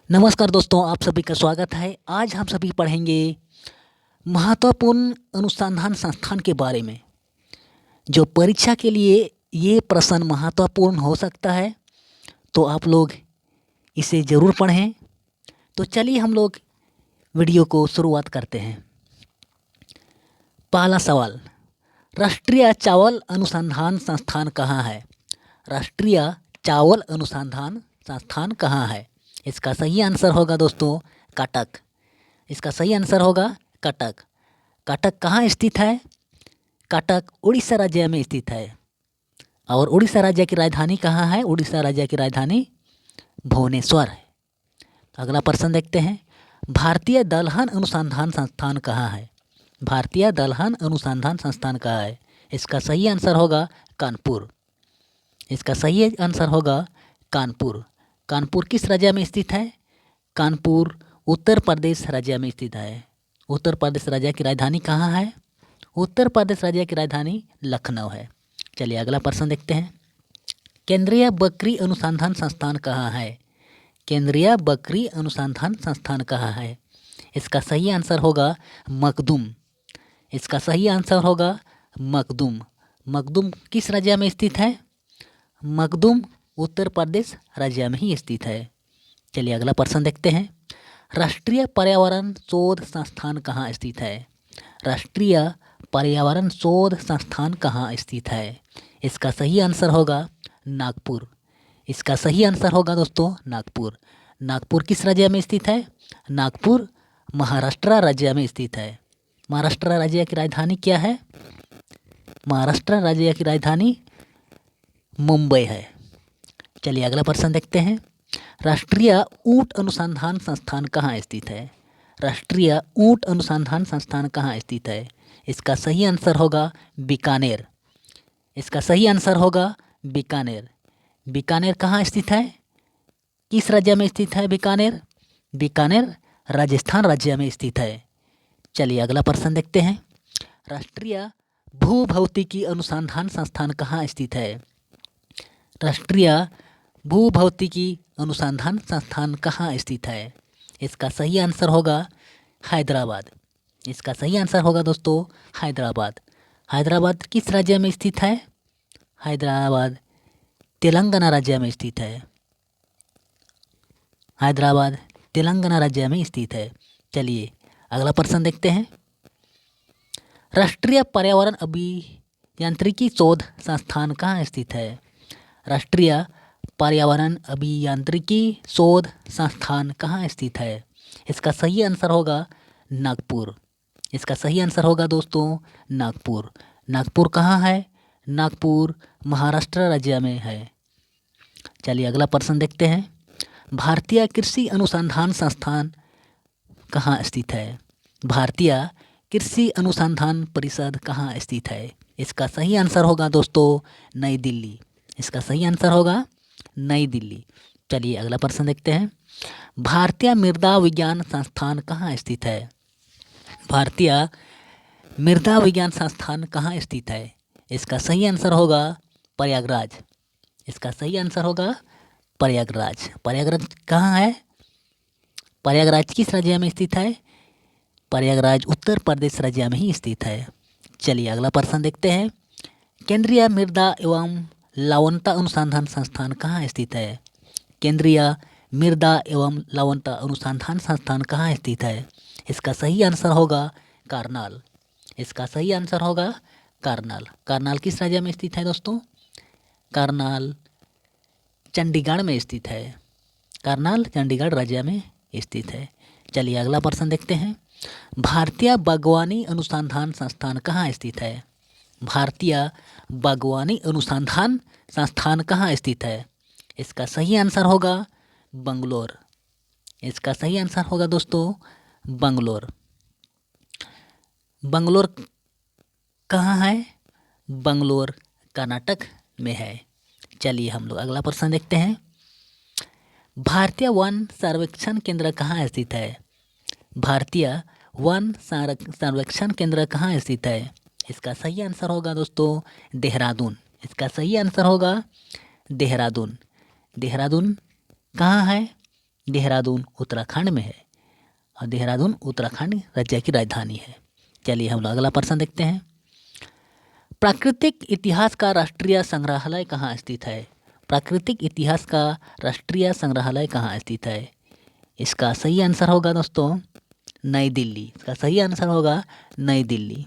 नमस्कार दोस्तों, आप सभी का स्वागत है। आज हम सभी पढ़ेंगे महत्वपूर्ण अनुसंधान संस्थान के बारे में। जो परीक्षा के लिए ये प्रश्न महत्वपूर्ण हो सकता है, तो आप लोग इसे ज़रूर पढ़ें। तो चलिए हम लोग वीडियो को शुरुआत करते हैं। पहला सवाल, राष्ट्रीय चावल अनुसंधान संस्थान कहाँ है? राष्ट्रीय चावल अनुसंधान संस्थान कहाँ है? इसका सही आंसर होगा दोस्तों कटक। इसका सही आंसर होगा कटक। कटक कहाँ स्थित है? कटक उड़ीसा राज्य में स्थित है। और उड़ीसा राज्य की राजधानी कहाँ है? उड़ीसा राज्य की राजधानी भुवनेश्वर है। अगला प्रश्न देखते हैं। भारतीय दलहन अनुसंधान संस्थान कहाँ है? भारतीय दलहन अनुसंधान संस्थान कहाँ है? इसका सही आंसर होगा कानपुर। इसका सही आंसर होगा कानपुर। कानपुर किस राज्य में स्थित है? कानपुर उत्तर प्रदेश राज्य में स्थित है। उत्तर प्रदेश राज्य की राजधानी कहाँ है? उत्तर प्रदेश राज्य की राजधानी लखनऊ है। चलिए अगला प्रश्न देखते हैं। केंद्रीय बकरी अनुसंधान संस्थान कहाँ है? केंद्रीय बकरी अनुसंधान संस्थान कहाँ है? इसका सही आंसर होगा मखदूम। इसका सही आंसर होगा मखदूम। मखदूम किस राज्य में स्थित है? मखदूम उत्तर प्रदेश राज्य में ही स्थित है। चलिए अगला प्रश्न देखते हैं। राष्ट्रीय पर्यावरण शोध संस्थान कहाँ स्थित है? राष्ट्रीय पर्यावरण शोध संस्थान कहाँ स्थित है? इसका सही आंसर होगा नागपुर। इसका सही आंसर होगा दोस्तों नागपुर। नागपुर किस राज्य में स्थित है? नागपुर महाराष्ट्र राज्य में स्थित है। महाराष्ट्र राज्य की राजधानी क्या है? महाराष्ट्र राज्य की राजधानी मुंबई है। चलिए अगला प्रश्न देखते हैं। राष्ट्रीय ऊंट अनुसंधान संस्थान कहाँ स्थित है? राष्ट्रीय ऊंट अनुसंधान संस्थान कहाँ स्थित है? इसका सही आंसर होगा बीकानेर। इसका सही आंसर होगा बीकानेर। बीकानेर कहाँ स्थित है? किस राज्य में स्थित है बीकानेर? बीकानेर राजस्थान राज्य में स्थित है। चलिए अगला प्रश्न देखते हैं। राष्ट्रीय भूभौतिकी अनुसंधान संस्थान कहाँ स्थित है? राष्ट्रीय भूभौतिकी अनुसंधान संस्थान कहाँ स्थित है? इसका सही आंसर होगा हैदराबाद। इसका सही आंसर होगा दोस्तों हैदराबाद। हैदराबाद किस राज्य में स्थित है? हैदराबाद तेलंगाना राज्य में स्थित है। हैदराबाद तेलंगाना राज्य में स्थित है। चलिए अगला प्रश्न देखते हैं। राष्ट्रीय पर्यावरण अभियांत्रिकी शोध संस्थान कहाँ स्थित है? राष्ट्रीय पर्यावरण अभियांत्रिकी शोध संस्थान कहाँ स्थित है? इसका सही आंसर होगा नागपुर। इसका सही आंसर होगा दोस्तों नागपुर। नागपुर कहाँ है? नागपुर महाराष्ट्र राज्य में है। चलिए अगला प्रश्न देखते हैं। भारतीय कृषि अनुसंधान संस्थान कहाँ स्थित है? भारतीय कृषि अनुसंधान परिषद कहाँ स्थित है? इसका सही आंसर होगा दोस्तों नई दिल्ली। इसका सही आंसर होगा नई दिल्ली। चलिए अगला प्रश्न देखते हैं। भारतीय मृदा विज्ञान संस्थान कहाँ स्थित है? भारतीय मृदा विज्ञान संस्थान कहाँ स्थित है? इसका सही आंसर होगा प्रयागराज। इसका सही आंसर होगा प्रयागराज। प्रयागराज कहाँ है? प्रयागराज किस राज्य में स्थित है? प्रयागराज उत्तर प्रदेश राज्य में ही स्थित है। चलिए अगला प्रश्न देखते हैं। केंद्रीय मृदा एवं लवणता अनुसंधान संस्थान कहाँ स्थित है? केंद्रीय मृदा एवं लवणता अनुसंधान संस्थान कहाँ स्थित है? इसका सही आंसर होगा करनाल। इसका सही आंसर होगा करनाल। करनाल किस राज्य में स्थित है दोस्तों? करनाल चंडीगढ़ में स्थित है। करनाल चंडीगढ़ राज्य में स्थित है। चलिए अगला प्रश्न देखते हैं। भारतीय बागवानी अनुसंधान संस्थान कहाँ स्थित है? भारतीय बागवानी अनुसंधान संस्थान कहाँ स्थित है? इसका सही आंसर होगा बंगलोर। इसका सही आंसर होगा दोस्तों बंगलोर। बंगलोर कहाँ है? बंगलोर कर्नाटक में है। चलिए हम लोग अगला प्रश्न देखते हैं। भारतीय वन सर्वेक्षण केंद्र कहाँ स्थित है? भारतीय वन सर्वेक्षण केंद्र कहाँ स्थित है? इसका सही आंसर होगा दोस्तों देहरादून। इसका सही आंसर होगा देहरादून। देहरादून कहाँ है? देहरादून उत्तराखंड में है और देहरादून उत्तराखंड राज्य की राजधानी है। चलिए हम लोग अगला प्रश्न देखते हैं। प्राकृतिक इतिहास का राष्ट्रीय संग्रहालय कहाँ स्थित है? प्राकृतिक इतिहास का राष्ट्रीय संग्रहालय कहाँ स्थित है? इसका सही आंसर होगा दोस्तों नई दिल्ली। इसका सही आंसर होगा नई दिल्ली।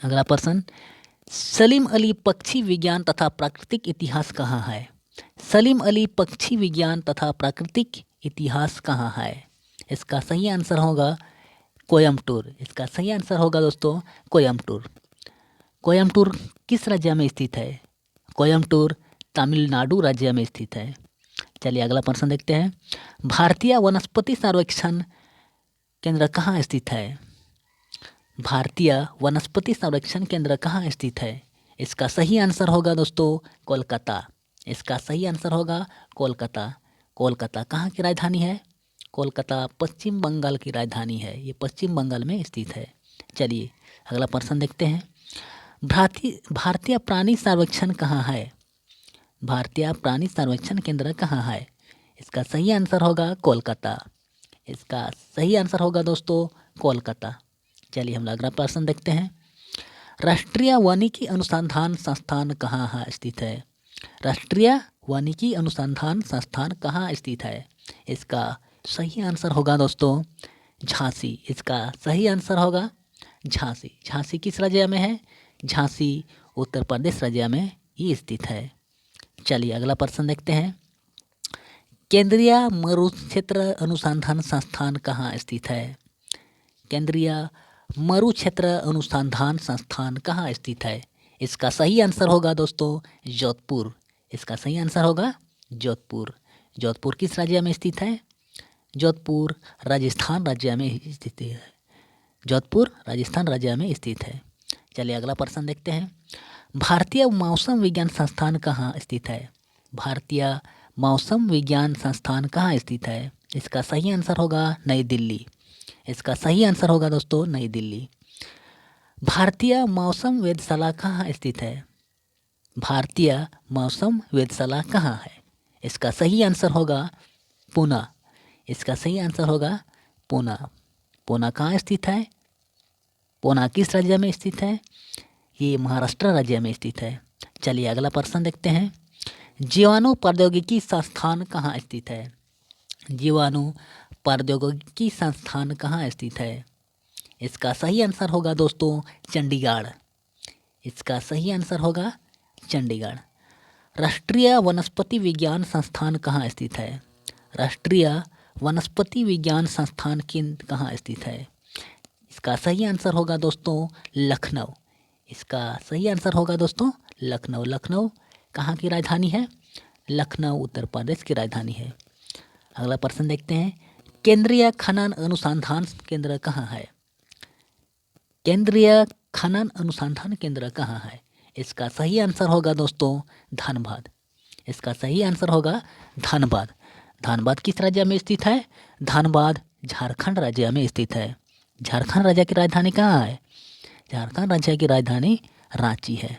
अगला प्रश्न, सलीम अली पक्षी विज्ञान तथा प्राकृतिक इतिहास कहाँ है? सलीम अली पक्षी विज्ञान तथा प्राकृतिक इतिहास कहाँ है? इसका सही आंसर होगा कोयम्बटूर। इसका सही आंसर होगा दोस्तों कोयम्बटूर। कोयम्बटूर किस राज्य में स्थित है? कोयम्बटूर तमिलनाडु राज्य में स्थित है। चलिए अगला प्रश्न देखते हैं। भारतीय वनस्पति सर्वेक्षण केंद्र कहाँ स्थित है? भारतीय वनस्पति संरक्षण केंद्र कहाँ स्थित है? इसका सही आंसर होगा दोस्तों कोलकाता। इसका सही आंसर होगा कोलकाता। कोलकाता कहाँ की राजधानी है? कोलकाता पश्चिम बंगाल की राजधानी है। ये पश्चिम बंगाल में स्थित है। चलिए अगला प्रश्न देखते हैं। भारतीय प्राणी सर्वेक्षण कहाँ है? भारतीय प्राणी सर्वेक्षण केंद्र कहाँ है? इसका सही आंसर होगा कोलकाता। इसका सही आंसर होगा दोस्तों कोलकाता। चलिए हम अगला प्रश्न देखते हैं। राष्ट्रीय वानिकी अनुसंधान संस्थान कहाँ स्थित है? राष्ट्रीय वानिकी अनुसंधान संस्थान कहाँ स्थित है? इसका सही आंसर होगा दोस्तों झांसी। इसका सही आंसर होगा झांसी। झांसी किस राज्य में है? झांसी उत्तर प्रदेश राज्य में ये स्थित है। चलिए अगला प्रश्न देखते हैं। केंद्रीय मरुक्षेत्र अनुसंधान संस्थान कहाँ स्थित है? केंद्रीय मरुक्षेत्र अनुसंधान संस्थान कहाँ स्थित है? इसका सही आंसर होगा दोस्तों जोधपुर। इसका सही आंसर होगा जोधपुर। जोधपुर किस राज्य में स्थित है? जोधपुर राजस्थान राज्य में स्थित है। जोधपुर राजस्थान राज्य में स्थित है। चलिए अगला प्रश्न देखते हैं। भारतीय मौसम विज्ञान संस्थान कहाँ स्थित है? भारतीय मौसम विज्ञान संस्थान कहाँ स्थित है? इसका सही आंसर होगा नई दिल्ली। इसका सही आंसर होगा दोस्तों नई दिल्ली। भारतीय मौसम वेधशाला कहाँ स्थित है? भारतीय मौसम वेधशाला कहाँ है? इसका सही आंसर होगा पूना। इसका सही आंसर होगा पूना। पूना कहाँ स्थित है? पूना किस राज्य में स्थित है? ये महाराष्ट्र राज्य में स्थित है। चलिए अगला प्रश्न देखते हैं। जीवाणु प्रौद्योगिकी संस्थान कहाँ स्थित है? जीवाणु प्रौद्योगिकी संस्थान कहाँ स्थित है? इसका सही आंसर होगा दोस्तों चंडीगढ़। इसका सही आंसर होगा चंडीगढ़। राष्ट्रीय वनस्पति विज्ञान संस्थान कहाँ स्थित है? राष्ट्रीय वनस्पति विज्ञान संस्थान कहाँ स्थित है? इसका सही आंसर होगा दोस्तों लखनऊ। इसका सही आंसर होगा दोस्तों लखनऊ। लखनऊ कहाँ की राजधानी है? लखनऊ उत्तर प्रदेश की राजधानी है। अगला प्रश्न देखते हैं। केंद्रीय खनन अनुसंधान केंद्र कहाँ है? केंद्रीय खनन अनुसंधान केंद्र कहाँ है? इसका सही आंसर होगा दोस्तों धनबाद। इसका सही आंसर होगा धनबाद। धनबाद किस राज्य में स्थित है? धनबाद झारखंड राज्य में स्थित है। झारखंड राज्य की राजधानी कहाँ है? झारखंड राज्य की राजधानी रांची है।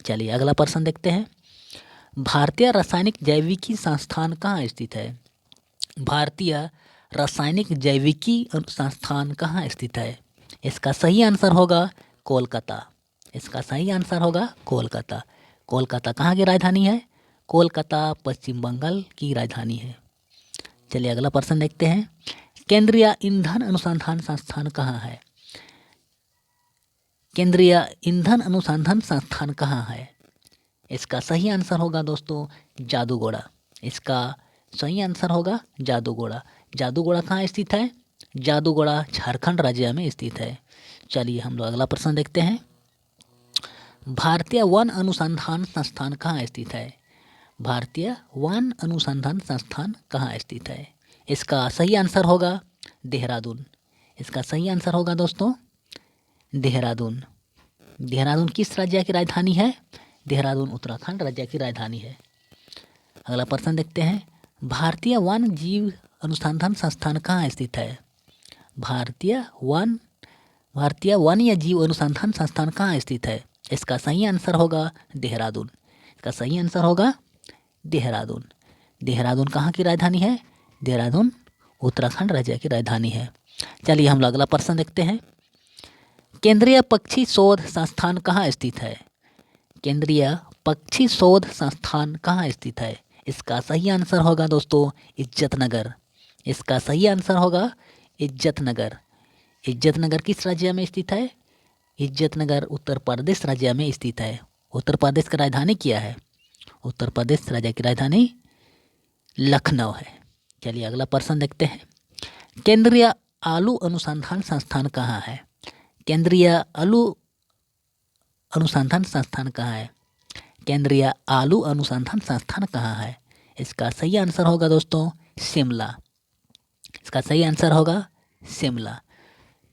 चलिए अगला प्रश्न देखते हैं। भारतीय रासायनिक जैविकी संस्थान कहाँ स्थित है? भारतीय रासायनिक जैविकी संस्थान कहाँ स्थित है? इसका सही आंसर होगा कोलकाता। इसका सही आंसर होगा कोलकाता। कोलकाता कहाँ की राजधानी है? कोलकाता पश्चिम बंगाल की राजधानी है। चलिए अगला प्रश्न देखते हैं। केंद्रीय ईंधन अनुसंधान संस्थान कहाँ है? केंद्रीय ईंधन अनुसंधान संस्थान कहाँ है? इसका सही आंसर होगा दोस्तों जादूगोड़ा। इसका सही आंसर होगा जादूगोड़ा। जादूगोड़ा कहाँ स्थित है? जादूगोड़ा झारखंड राज्य में स्थित है। चलिए हम लोग अगला प्रश्न देखते हैं। भारतीय वन अनुसंधान संस्थान कहाँ स्थित है? भारतीय वन अनुसंधान संस्थान कहाँ स्थित है? इसका सही आंसर होगा देहरादून। इसका सही आंसर होगा दोस्तों देहरादून। देहरादून किस राज्य की राजधानी है? देहरादून उत्तराखंड राज्य की राजधानी है। अगला प्रश्न देखते हैं। भारतीय वन जीव अनुसंधान संस्थान कहाँ स्थित है? भारतीय वन या जीव अनुसंधान संस्थान कहाँ स्थित है? इसका सही आंसर होगा देहरादून। इसका सही आंसर होगा देहरादून। देहरादून कहाँ की राजधानी है? देहरादून उत्तराखंड राज्य की राजधानी है। चलिए हम लोग अगला प्रश्न देखते हैं। केंद्रीय पक्षी शोध संस्थान कहाँ स्थित है? केंद्रीय पक्षी शोध संस्थान कहाँ स्थित है? इसका सही आंसर होगा दोस्तों इज्जतनगर। इसका सही आंसर होगा इज्जतनगर। इज्जतनगर किस राज्य में स्थित है? इज्जतनगर उत्तर प्रदेश राज्य में स्थित है। उत्तर प्रदेश की राजधानी क्या है? उत्तर प्रदेश राज्य की राजधानी लखनऊ है। चलिए अगला प्रश्न देखते हैं। केंद्रीय आलू अनुसंधान संस्थान कहाँ है? केंद्रीय आलू अनुसंधान संस्थान कहाँ है? केंद्रीय आलू अनुसंधान संस्थान कहाँ है? इसका सही आंसर होगा दोस्तों शिमला। इसका सही आंसर होगा शिमला।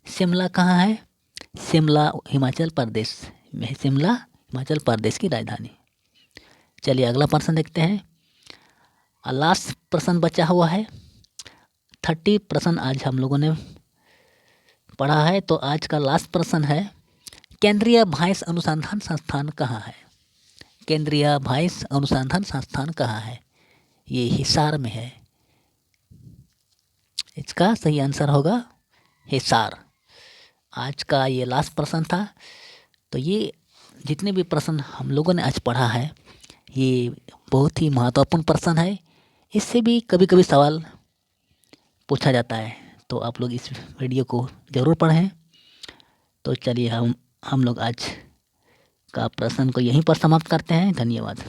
शिमला कहाँ है? शिमला हिमाचल प्रदेश में। शिमला हिमाचल प्रदेश की राजधानी। चलिए अगला प्रश्न देखते हैं। लास्ट प्रश्न बचा हुआ है। 30 प्रश्न आज हम लोगों ने पढ़ा है, तो आज का लास्ट प्रश्न है केंद्रीय भैंस अनुसंधान संस्थान कहाँ है? केंद्रीय भैंस अनुसंधान संस्थान कहाँ है? ये हिसार में है। इसका सही आंसर होगा हिसार। आज का ये लास्ट प्रश्न था। तो ये जितने भी प्रश्न हम लोगों ने आज पढ़ा है ये बहुत ही महत्वपूर्ण प्रश्न है। इससे भी कभी कभी सवाल पूछा जाता है, तो आप लोग इस वीडियो को ज़रूर पढ़ें। तो चलिए हम लोग आज का प्रश्न को यहीं पर समाप्त करते हैं। धन्यवाद।